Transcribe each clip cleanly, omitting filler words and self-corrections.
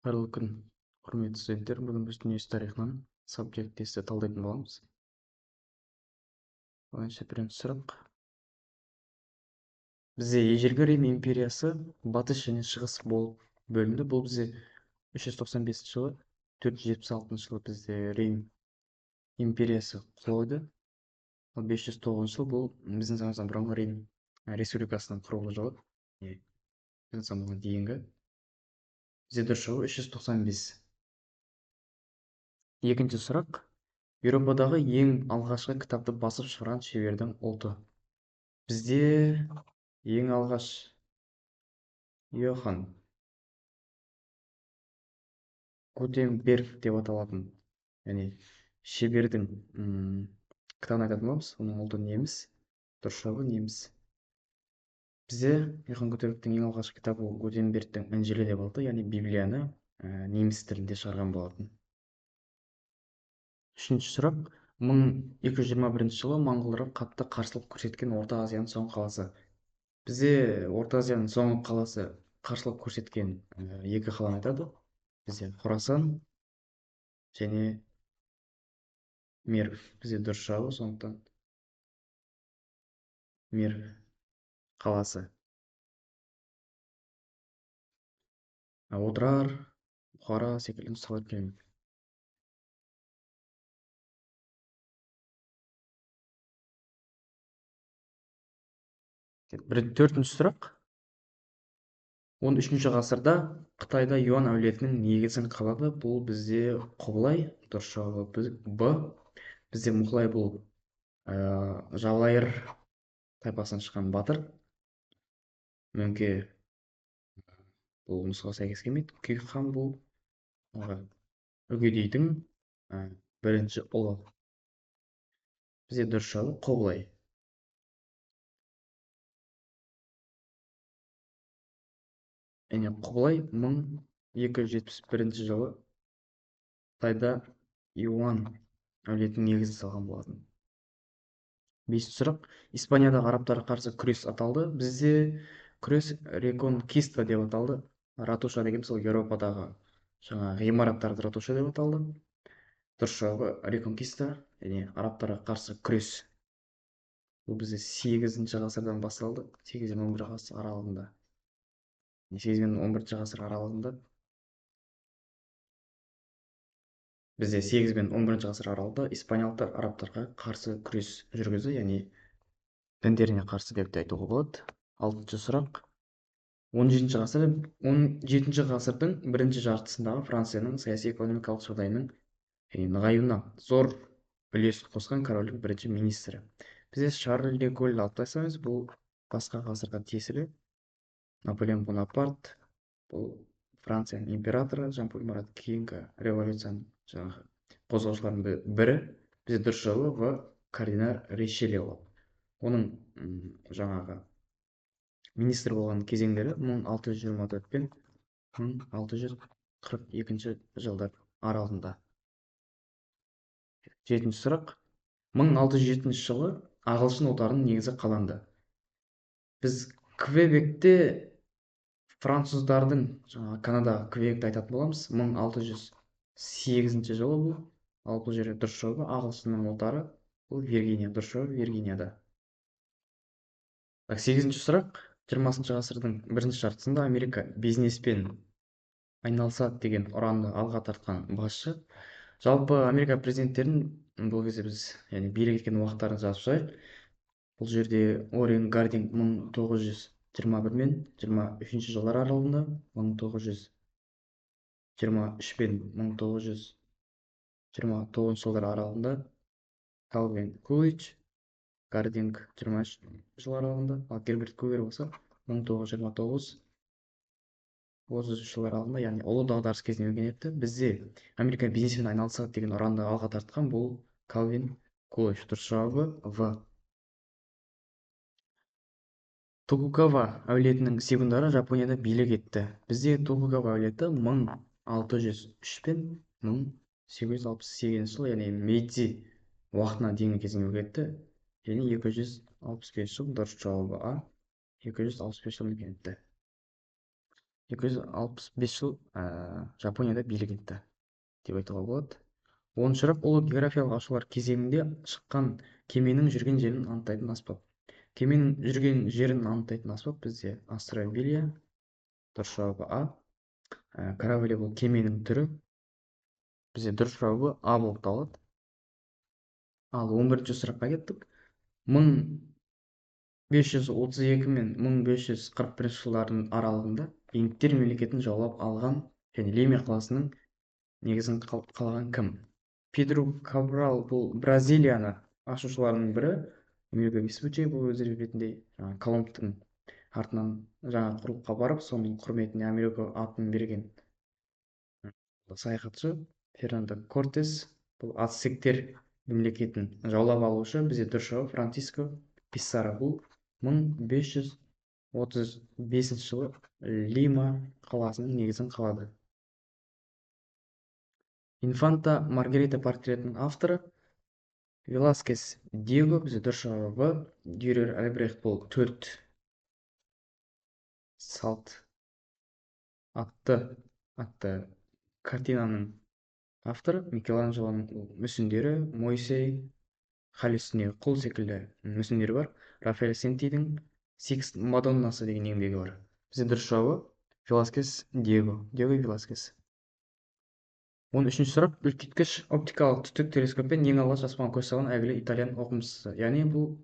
Қайырлы күн, құрметті студенттер. Бүгін біз дүниежүзі тарихынан сабжект тестті талдайтын боламыз. Бірінші сұрақ. Бізде ежелгі Рим империясы батыс және шығыс болып бөлінді. Бұл бізде 395 жылы, 476 жылы бізде Рим империясы құлайды. Ал 509 жыл бұл біздің заманымыздан бұрынғы Рим республикасының құрылу жылы. Біздің заманға дейінгі. Бізде дұрыс жауап 395. Екінші сұрақ. Еуропадағы ең алғашқы кітапты басып шығарған шебердің ұлты. Бізде ең алғаш Йохан Гутенберг деп аталатын, яғни шебердің кітабын айтатын боламыз. Оның ұлты неміс. Дұрыс жауабы неміс. Бізде Йохан Гутенбергтің ең алғашқы кітабы Гутенбергтің Інжілі деп аталды, яғни Библияны неміс тілінде шығарған болатын. Үшінші сұрақ. 1221 жылы моңғолдарға қатты қарсылық көрсеткен Орта Азияның соңғы қаласы. Бізде Орта Азияның соңғы қаласы қарсылық көрсеткен екі қаланы айтады. Бізде Хорасан және Мерв. Бізде дұрыс жауабы, сондықтан Мерв қаласы. Отырар, Бұхара секілді нұсқалар келмейді. Төртінші сұрақ. 13-ші ғасырда Қытайда юан әулетінің негізін қалады. Бұл бізде Құбылай. Дұрыс жауабы Б. Бізде Мұқылай бұл Жалайыр тайпасынан шыққан батыр. Мөңке бұл нұсқаға сәйкес келмейді. Күйік хан бұл үгедейдің бірінші ұлы. Бізде дұрыс жауабы Құбылай. Және Құбылай 1271 жылы Қытайда юан әулетінің негізін салған болатын. Бесінші сұрақ. Испаниядағы арабтарға қарсы күрес аталды. Бізде күрес реконкиста деп аталды. Ратуша деген сол Еуропадағы ғимараттарды ратуша деп аталды. Дұрыс жауабы реконкиста, яғни арабтарға қарсы күрес. Бұл бізде 8-ші ғасырдан басталды. 8 мен 11 ғасыр аралығында. 8 мен 11 ғасыр аралығында. Бізде 8 мен 11 ғасыр аралығында испаниялықтар арабтарға қарсы күрес жүргізді, яғни діндеріне қарсы деп те айтуға болады. 6-ші сұрақ. 17-ші ғасырдың бірінші жартысындағы Францияның саяси экономикалық жағдайының нығаюына зор үлес қосқан корольдің бірінші министрі. Бізде Шарль де Голль алып тастаймыз. Бұл басқа ғасырға тиесілі. Наполеон Бонапарт бұл Францияның императоры, Жан-Поль Марат кейінгі революцияның қозғаушылардың бірі. Бізде дұрыс жауабы кардинал Ришелье. Оның министр болған кезеңдері 1624 пен 1642 жылдар аралығында. 7-ші сұрақ. 1607 жылы ағылшын отарының негізі қаланды. Біз Квебекте француздардың Канадаға Квебекті айтатын боламыз. 1608 жылы бұл. Ал бұл жерде дұрыс жауабы ағылшынның отары бұл Виргиния. Дұрыс жауабы Виргинияда. 8-ші сұрақ. 20-ші ғасырдың бірінші жартысында Америка бизнеспен айналысады деген ұранды алға тартқан басшы. Жалпы Америка президенттерін бұл кезде біз билік еткен уақыттарын жазып шығайық. Бұл жерде Орен Гардинг 1921 мен 23 жылдар аралығында, 1923 пен 1929 жылдар аралығында, Калвин Кулич, Гардинг 23 жыл аралығында, ал Герберт Кувер болса 1929-33 жылдар аралығында, яғни ұлы дағдарыс кезінде өлген еді. Бізде Америка бизнеспен айналысады деген ұранды алға тартқан бұл Калвин Кулич. Дұрыс жауабы В. Токугава әулетінің сегундары Жапонияда билік етті. Бізде Токугава әулеті 1603 пен 1868 жыл, яғни Мэйдзи уақытына дейінгі кезеңде өлген еді. Және 265 жыл. Дұрыс жауабы А. 265 жыл өлген еді. 265 жыл Жапонияда билік етті деп айтуға болады. 10-шы сұрақ, ұлы географиялық ашулар кезеңінде шыққан кеменің жүрген жерін анықтайтын аспап. Кеменің жүрген жерін анықтайтын аспап бізде астробилия. Дұрыс жауабы А. Корабль бұл кеменің түрі. Бізде дұрыс жауабы А болып табылады. Ал 11-ші сұраққа кеттік. 1532 мен 1541 жылдардың аралығында инктер мемлекетін жаулап алған және Лиме қаласының негізін қалаған кім? Педро Кабрал бұл Бразилияны ашушыларының бірі. Америка Веспуччи бұл өздері білетіндей Колумбтың артынан жаңа құрлыққа барып, соның құрметіне Америка атын берген саяхатшы Фернандо Кортес бұл ацтектер мемлекетін жаулап алушы. Бізде дұрыс жауап Франциско Писаро бұл 1535 жылы Лима қаласының негізін қалады. Инфанта Маргарита портретінің авторы Веласкес Диего. Бізде дұрыс жауабы Дюрер Альбрехт бұл 4 салт атты картинаның авторы. Микеланджелоның мүсіндері, Мойсей хал үстіндегі құл секілді мүсіндері бар. Рафаэль Сентидің Сикст Мадоннасы деген еңбегі бар. Бізде дұрыс жауабы Веласкес Диего Веласкес. 13-ші сұрақ, үлкейткіш оптикалық түтік телескоппен ең алғаш аспанға көз салған әйгілі итальян оқымыстысы. Яғни бұл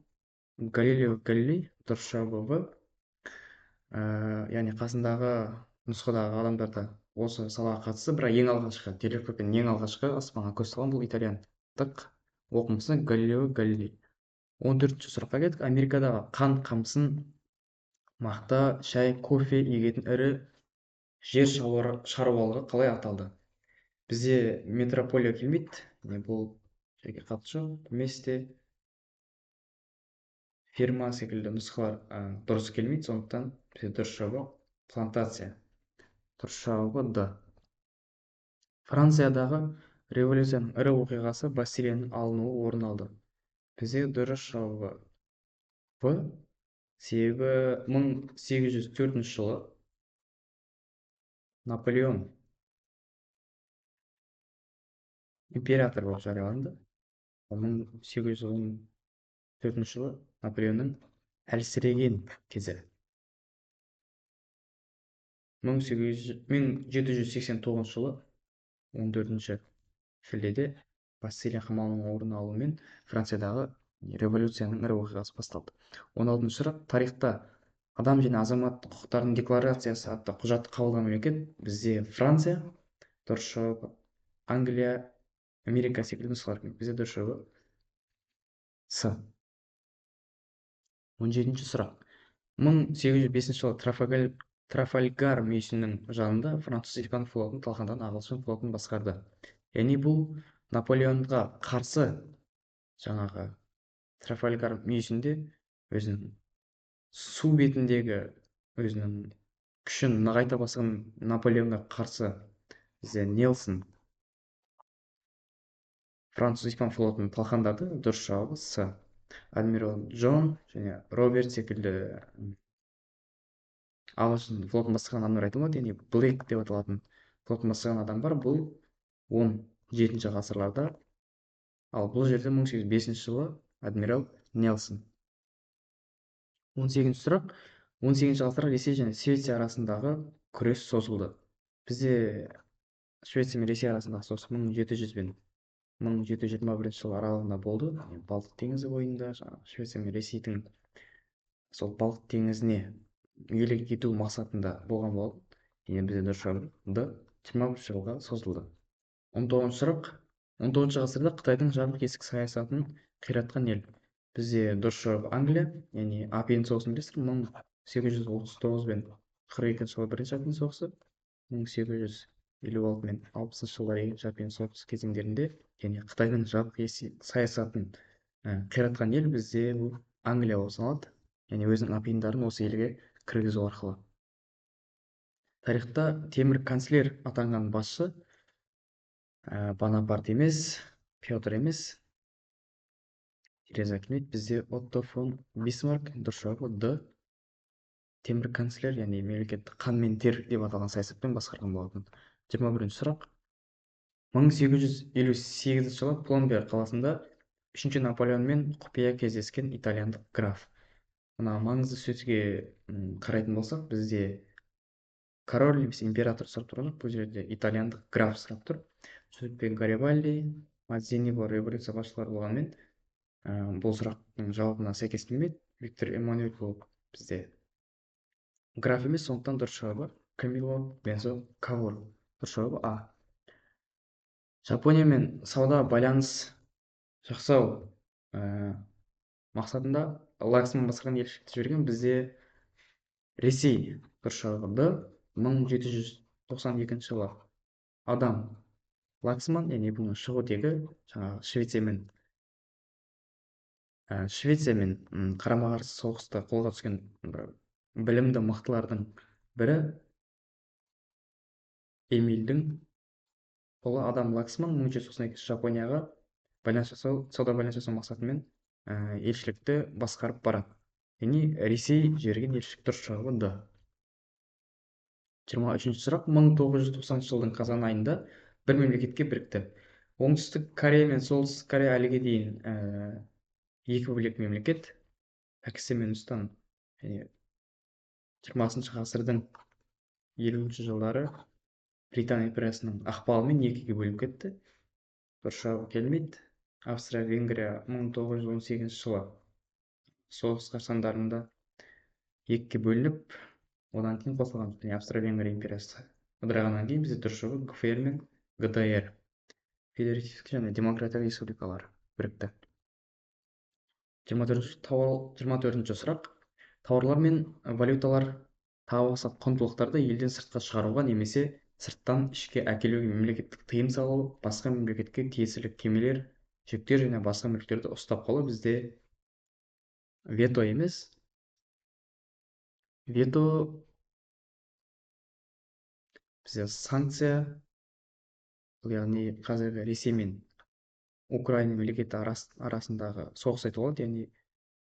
Галилео Галилей. Дұрыс жауабы яғни қасындағы нұсқадағы адамдарда осы салаға қатысты, бірақ ең алғашқы телескоппен ең алғашқы аспанға көз салған бұл итальяндық оқымысы Галилео Галилей. 14-ші сұраққа кеттік. Америкадағы қант қамысын мақта, шай, кофе егетін ірі жер шаруалығы қалай аталды? Бізде метрополия келмейді, бұл жерге қатысы жоқ. Месте, ферма секілді нұсқалар дұрыс келмейді, сондықтан бізде дұрыс жауабы плантация. Дұрыс жауабы Д. Франциядағы революцияның ірі оқиғасы Бастилияның алынуы орын алды. Бізде дұрыс жауабы В. Себебі 1804 жылы Наполеон император болып жарияланды. 1814 жылы Наполеонның әлсіреген кезі. 1789 жылы 14 шілдеде Бастилия қамалының орын алуымен Франциядағы революцияның ірі оқиғасы басталды. 16-шы сұрақ, тарихта адам және азамат құқықтарының декларациясы атты құжатты қабылдаған мемлекет бізде Франция. Дұрыс жауабы Англия, Америка секілді нұсқалар. Бізде дұрыс жауабы С. 17-ші сұрақ, 1805 жылы Трафальгар мүйісінің жанында француз испан флотын талқандаған ағылшын флотын басқарды. Яғни бұл Наполеонға қарсы жаңағы Трафальгар мүйісінде өзінің су бетіндегі өзінің күшін нығайта басқан Наполеонға қарсы бізде Нельсон француз испан флотын талқандады. Дұрыс жауабы С. Адмирал Джон және Роберт секілді ағылшын флотын басқарған адамдар айтылмады, яғни Блейк деп аталатын флотын басқарған адам бар. Бұл 17-ші ғасырларда, ал бұл жерде 1805 жылы адмирал Нельсон. 18-ші сұрақ, 18-ші ғасырда Ресей және Швеция арасындағы күрес созылды. Бізде Швеция мен Ресей арасындағы соғыс 1700 бен 1721 жыл аралығында болды. Балтық теңізі бойында Швеция мен Ресейдің сол Балтық теңізіне иелік ету мақсатында болған болды. Енді бізде дұрыс жауап Д. 21 жылға созылды. 19-шы сұрақ, 19-шы ғасырда Қытайдың жабық есік саясатын қиратқан ел. Бізде дұрыс жауап Англия, яғни Апиын соғысын білесіздер, 1839 бен 42 жылы бірінші Апиын соғысы, 1856 мен 60 жылдары екінші Апиын соғысы кезеңдерінде, яғни Қытайдың жабық есік саясатын қиратқан ел бізде бұл Англия болып саналады, яғни өзінің апиындарын осы елге кіргізу арқылы. Тарихта темір канцлер атанған басшы Бонапарт емес, Петр емес, Тереза келмейді. Бізде Отто фон Бисмарк. Дұрыс жауабы Д. темір канцлер, яғни мемлекетті қан мен тер деп аталған саясатпен басқарған болатын. 21-ші сұрақ. 1858 жылы Пломбер қаласында 3-ші Наполеонмен құпия кездескен итальяндық граф. Мына маңызды сөзге қарайтын болсақ, бізде король немесе император сұрап тұрған жоқ, бұл жерде итальяндық граф сұрап тұр. Джузеппе Гарибальди, Маззини бұл революция басшылары болғанмен, бұл сұрақтың жауабына сәйкес келмейді. Виктор Эммануэль бұл бізде граф емес, сондықтан дұрыс жауабы Камило Бензо Кавор. Дұрыс жауабы А. Жапониямен сауда байланыс жасау мақсатында Лаксман басқарған елшілікті жіберген бізде Ресей. Дұрыс жауабы Д. 1792 жылы адам Лаксман, яғни бұның шығу тегі жаңағы Швециямен қарама-қарсы соғыста қолға түскен білімді мықтылардың бірі Эмильдің ұлы адам Лаксман 1792 Жапонияға сауда байланыс жасау мақсатымен елшілікті басқарып барады. Яғни Ресей жіберген елшілік. Дұрыс жауабы Д. 23-ші сұрақ. 1990 жылдың қазан айында бір мемлекетке бірікті. Оңтүстік Корея мен Солтүстік Корея әліге дейін екі бөлек мемлекет. Пәкістан мен Үндістан 20 ғасырдың 50-ші жылдары Британия империясының ықпалымен екіге бөлініп кетті. Дұрыс жауап келмейді. Австрия-Венгрия 1918 жылы соғыс қарсаңдарында екіге бөлініп, одан кейін қосылған. Австро-Венгрия империясы ыдырағаннан кейін бізде дұрыс жауап ГФР мен ГДР федеративтік және демократиялық республикалар бірікті. 24-ші сұрақ. Тауарлар мен валюталар тағы басқа құндылықтарды елден сыртқа шығаруға немесе сырттан ішке әкелуге мемлекеттік тыйым салу, басқа мемлекетке тиесілі кемелер, жүктер және басқа мүліктерді ұстап қалу бізде вето емес. Вето бізде санкция, яғни қазіргі Ресей мен Украина мемлекеті арасындағы соғыс айтуға болады, яғни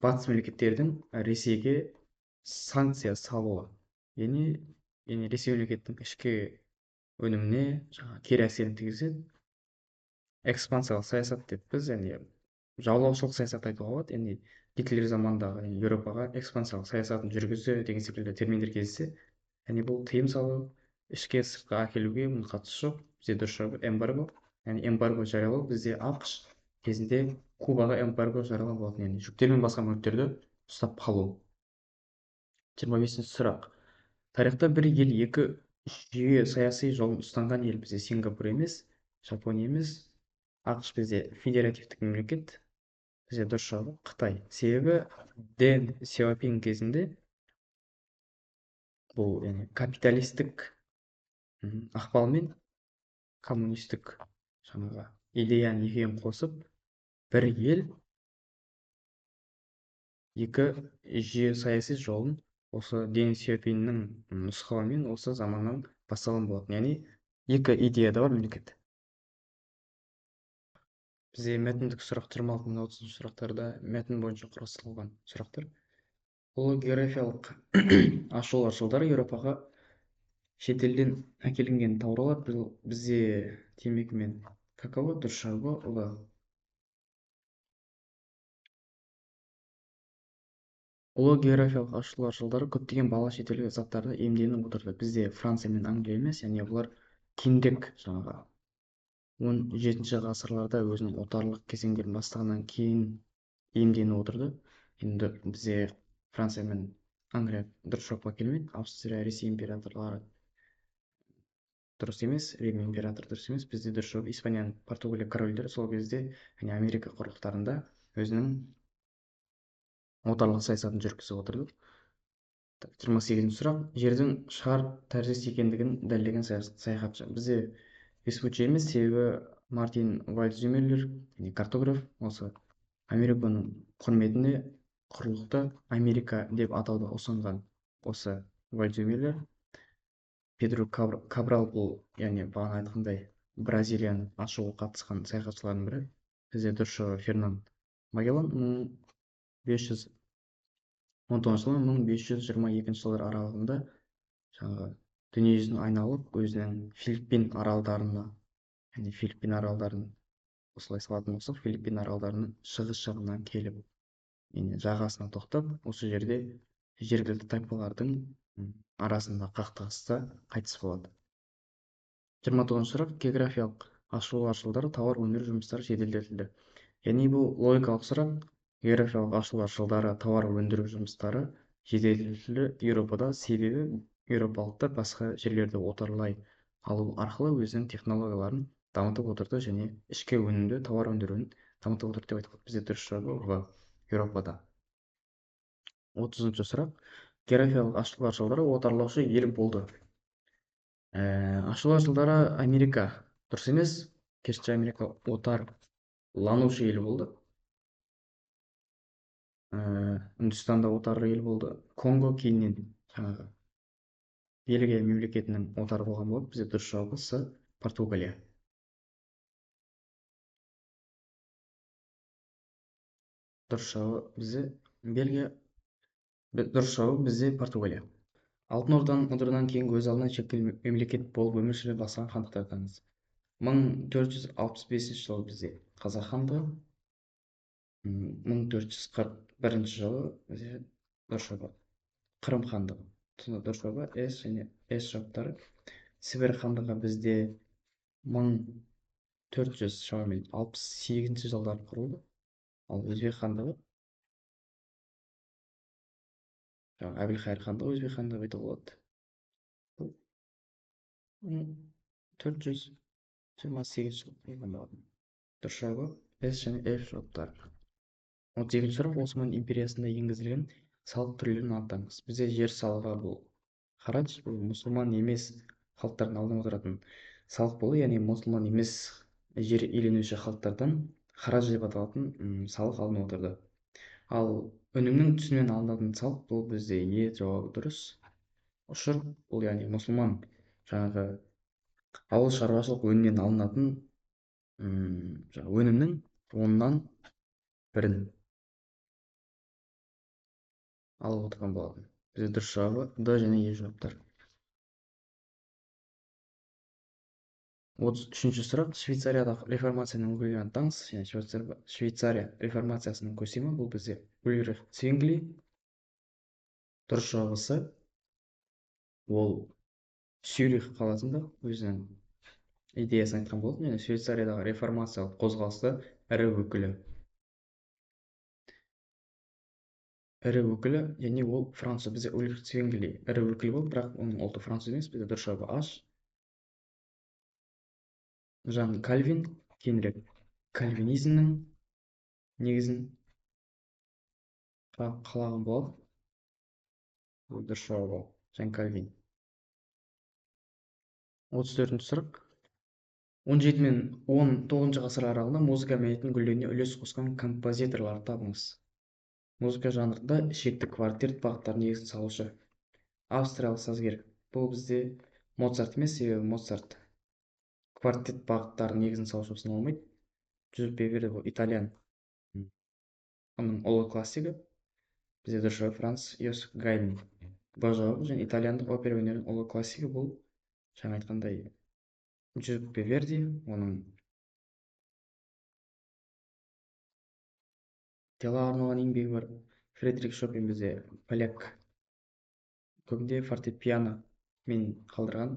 батыс мемлекеттердің Ресейге санкция салуы, яғни Ресей мемлекеттің ішкі өніміне кері әсерін тигізеді. Экспансиялық саясат деп біз, яғни жаулаушылық саясат айтуға болады, яғни Гитлер замандағы Еуропаға экспансиялық саясатын жүргізді деген секілді терминдер кездессе, яғни бұл тыйым салу, ішке сыртқа әкелуге мұның қатысы жоқ. Бізде дұрыс жауап эмбарго, яғни эмбарго жариялау бізде ақш кезінде Кубаға эмбарго жариялау болатын, яғни жүктер мен басқа мүліктерді ұстап қалу. 25-ші сұрақ. Тарихта бір ел екі жүйе саяси жолын ұстанған ел бізде Сингапур емес, Жапония емес, ақш бізде федеративтік мемлекет. Бізде дұрыс жауабы Қытай. Себебі Дэн Сяопин кезінде бұл капиталистік ықпалмен коммунистік жаңағы идеяны екеуін қосып, бір ел екі жүйе саяси жолын осы Дэн Сяопиннің нұсқауымен осы заманнан басталған болатын. Яғни екі идеяда бар мемлекет. Бізде мәтіндік сұрақ 26 мен 30 сұрақтарда мәтін бойынша құрастырылған сұрақтар. Ұлы географиялық ашулар жылдары Еуропаға шетелден әкелінген тауарлар бізде темекі мен какао. Дұрыс жауабы ұлы. Ұлы географиялық ашулар жылдары көптеген бала шетелдік заттарды иемденіп отырды. Бізде Франция мен Англия емес, яғни олар кейінірек жаңағы 17-ші ғасырларда өзінің отарлық кезеңдерін бастағаннан кейін иемденіп отырды. Енді бізде Франция мен Англия дұрыс жауапқа келмейді. Австрия, Ресей императорлары дұрыс емес, Рим императоры дұрыс емес. Бізде дұрыс жауап Испанияның Португалия корольдері сол кезде Америка құрлықтарында өзінің отарлық саясатын жүргізіп отырды. 28-ші сұрақ. Жердің шар тәріздес екендігін дәлелдеген саяхатшы. Бізде Веспуччи емес, себебі Мартин Вальдземюллер, картограф, осы Американың құрметіне құрлықты Америка деп атауды ұсынған осы Вальдземюллер. Педро Кабрал бұл, яғни бағана айтқандай, Бразилияны ашуға қатысқан саяхатшылардың бірі. Бізде дұрыс жауап Фернанд Магеллан 19 жылы 1522 жылдар аралығында жаңағы дүниежүзін айналып өзінің Филиппин аралдарына, яғни Филиппин аралдарын осылай салатын болсақ, Филиппин аралдарының шығыс жағынан келіп, жағасына тоқтап, осы жерде жергілікті тайпалардың арасында қақтығыста қайтыс болады. 29 сұрақ: географиялық ашылу жылдары тауар өндіру жұмыстары жеделдетілді. Яғни бұл логикалық сұрақ. Географиялық ашылу жылдары тауар өндіру жұмыстары жеделдетілді Еуропада, себебі еуропалықтар басқа жерлерді отарлай алу арқылы өзінің технологияларын дамытып отырды және ішкі өнімді тауар өндіруін дамытып отырды деп айтылады. Бізде дұрыс жауабы В. Еуропада. 30 сұрақ: географиялық ашылу жылдары отарлаушы ел болды. Ашылу жылдары Америка. Дұрыс емес. Керісінше Америка отарланушы ел болды. Үндістанда отарлы ел болды. Конго кейіннен жаңағы Бельгия мемлекетінің отары болған болды. Бізде дұрыс жауабы С. Португалия. Дұрыс жауабы бізде Бельгия. Дұрыс жауабы бізде Португалия. Алтын Орданың ыдырынан кейінгі өз алдына шектеулі мемлекет болып өмір сүре бастаған хандықтарды атаңыз. 1465 жылы бізде Қазақ хандығы, 1441 жылы бізде дұрыс жауабы Қырым хандығы. Дұрыс жауабы С және С жауаптары. Сібір хандығы бізде 1468 жылдары құрылды. Ал Өзбек хандығы, Әбілқайыр хандығы Өзбек хандығы айтуға болады. 428 жыл құрылған болатын. Дұрыс жауабы С және F жауаптары. 32 сұрақ: Осман империясында енгізілген салық түрлерін анықтаңыз. Бізде жер салығы бұл харадж, бұл мұсылман емес халықтардың алдын отыратын салық болды, яғни мұсылман емес жер иеленуші халықтардан харадж деп аталатын салық алынып отырды. Ал өнімнің түсінен алынатын салық бұл бізде Е жауабы дұрыс. Ұшыр бұл яғни мұсылман жаңағы ауыл шаруашылық өнімнен алынатын өнімнің 1/10 алып отырған болатын. Бізде дұрыс жауабы Д және Е жауаптар. 33 сұрақ: Швейцариядағы реформацияның өкілін анықтаңыз. Швейцария реформациясының көсемі бұл бізде Ульрих Цвингли. Дұрыс жауабы С. Ол Цюрих қаласында өзінің идеясын айтқан болатын және Швейцариядағы реформациялық қозғалысты ірі өкілі, және ол француз. Бізде Ульрих Цвингли ірі өкіл болды, бірақ оның ұлты француз емес. Бізде дұрыс жауабы H. Жан Кальвин кейінірек кальвинизмнің негізін қалаған болды. Бұл дұрыс жауабы Жан Кальвин. 34 сұрақ: 17 мен 19 ғасыр аралығында музыка мәдениетінің гүлдеуіне үлес қосқан композиторларды табыңыз. Музыка жанрында ішекті квартет бағыттарын негізін салушы. Австриялық сазгер. Бұл бізде Моцарт емес, себебі Моцарт квартет бағыттарын негізін салушы саналмайды. Джузеппе Верди бұл итальян. Оның ұлы классигі. Бізде дұрыс жауап Франц Йосиф Гайдн. Б жауабы және итальяндық опера өнерінің ұлы классигі бұл жаңа айтқандай Джузеппе Верди, оның телаға арналған еңбегі бар. Фредерик Шопен бізде поляк, көбінде фортепиано мен қалдырған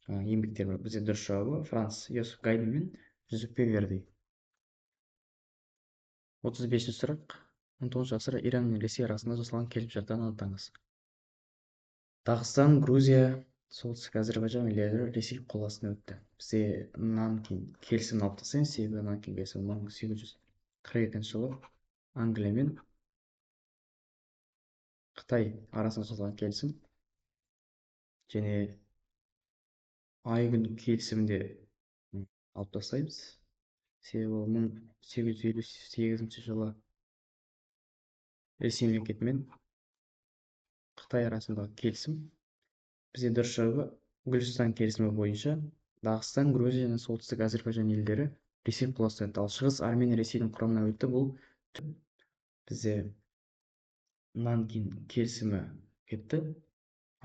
еңбектер бар. Бізде дұрыс жауабы Франц Йосиф Гайдн мен Джузеппе Верди. 35 сұрақ: 19 ғасыр Иран мен Ресей арасында жасалған келісімшарттан анықтаңыз. Дағыстан, Грузия, солтүстік Әзербайжан елдері Ресей қол астына өтті. Бізде Нанкин келісімін алып тастаймыз, себебі Нанкин келісімі 1842 жылы Англия мен Қытай арасында жасалған келісім. Және Айгүл келісімінде алып тастаймыз, себебі 1858 жылы Ресей мемлекеті мен Қытай арасындағы келісім. Бізде дұрыс жауабы Гүлістан келісімі бойынша Дағыстан, Грузия және солтүстік Әзербайжан елдері Ресей қол астына өтті. Ал шығыс Армения Ресейдің құрамына өтті. Бұл бізде Нанкин келісімі кетті.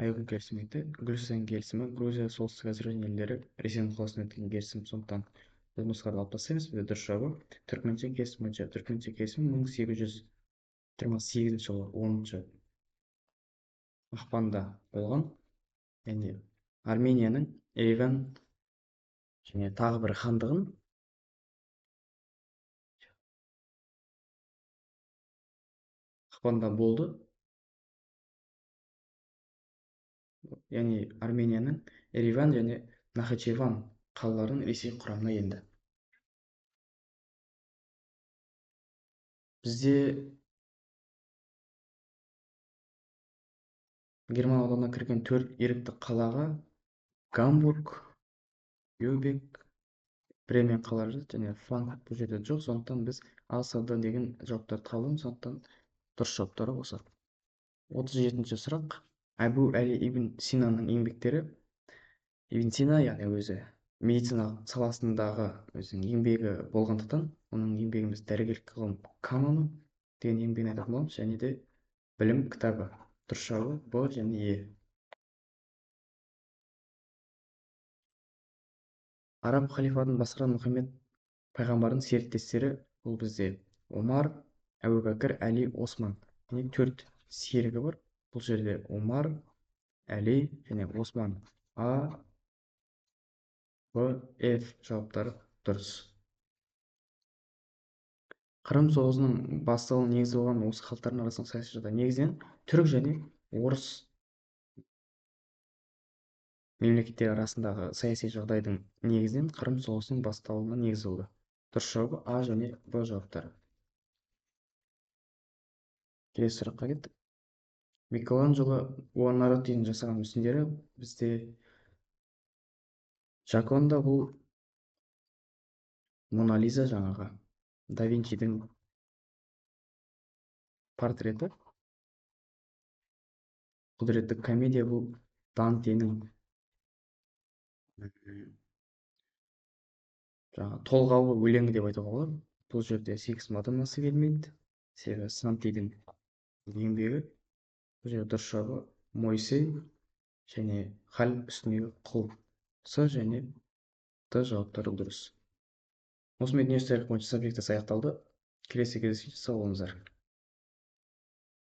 Айгүл келісімі кетті. Гүлстан келісімі, Грузия, солтүстік Әзербайжан елдері Ресейдің қол астына өткен келісім. Сондықтан біз нұсқаны алып тастаймыз. Бізде дұрыс жауабы түркменстан келісімі бойынша. Түркменстан келісімі 1828 жылы 10 ақпанда болған. Яғни Арменияның Ереван және тағы бір хандығын ақпанда болды. Яғни Арменияның Ереван және Нахичеван қалаларын Ресей құрамына енді. Бізде Герман одағына кірген 4 ерікті қалаға Гамбург, Любек, Бремен қалалары және Франкфурт бұл жерде жоқ. Сондықтан біз А,С,Д деген жауаптарды қабылдаймыз. Сондықтан дұрыс жауаптары осы. 37-ші сұрақ. Әбу Әли ибн Синаның еңбектері. Ибн Сина, яғни өзі медицина саласындағы өзінің еңбегі болғандықтан, оның еңбегіміз дәрігерлік ғылым каноны деген еңбегін айтатын боламыз, және де білім кітабы. Дұрыс жауабы Б және Е. Араб халифатын басқарған Мұхаммед пайғамбардың серіктестері бұл бізде Омар, Әбу Бәкір, Әли, Осман. Яғни 4 серігі бар. Бұл жерде Омар, Әли және Осман. А, Б, Ф жауаптары дұрыс. Қырым соғысының басталуының негізі болған осы халықтардың арасындағы саяси жағдай. Негізінен түрік және орыс мемлекеттері арасындағы саяси жағдайдың негізінен Қырым соғысының басталуына негіз болды. Дұрыс жауабы А және Б жауаптары. Келесі сұраққа кеттік. Микеланджело Буонаротидің жасаған мүсіндері бізде Жаконда бұл Мона Лиза, жаңағы Да Винчидің портреті. Құдіретті комедия бұл Дантенің толғаулы өлеңі деп айтуға болады. Бұл жерде Сикс Мадоннасы келмейді. Себебі Сантидің еңбегі. Бұл жерде дұрыс жауабы Мойсей және хал үстіндегі құл. С және Д жауаптары дұрыс. Осымен дүниежүзілік тарих бойынша сабжектісі аяқталды. Келесі кездескенше сау болыңыздар.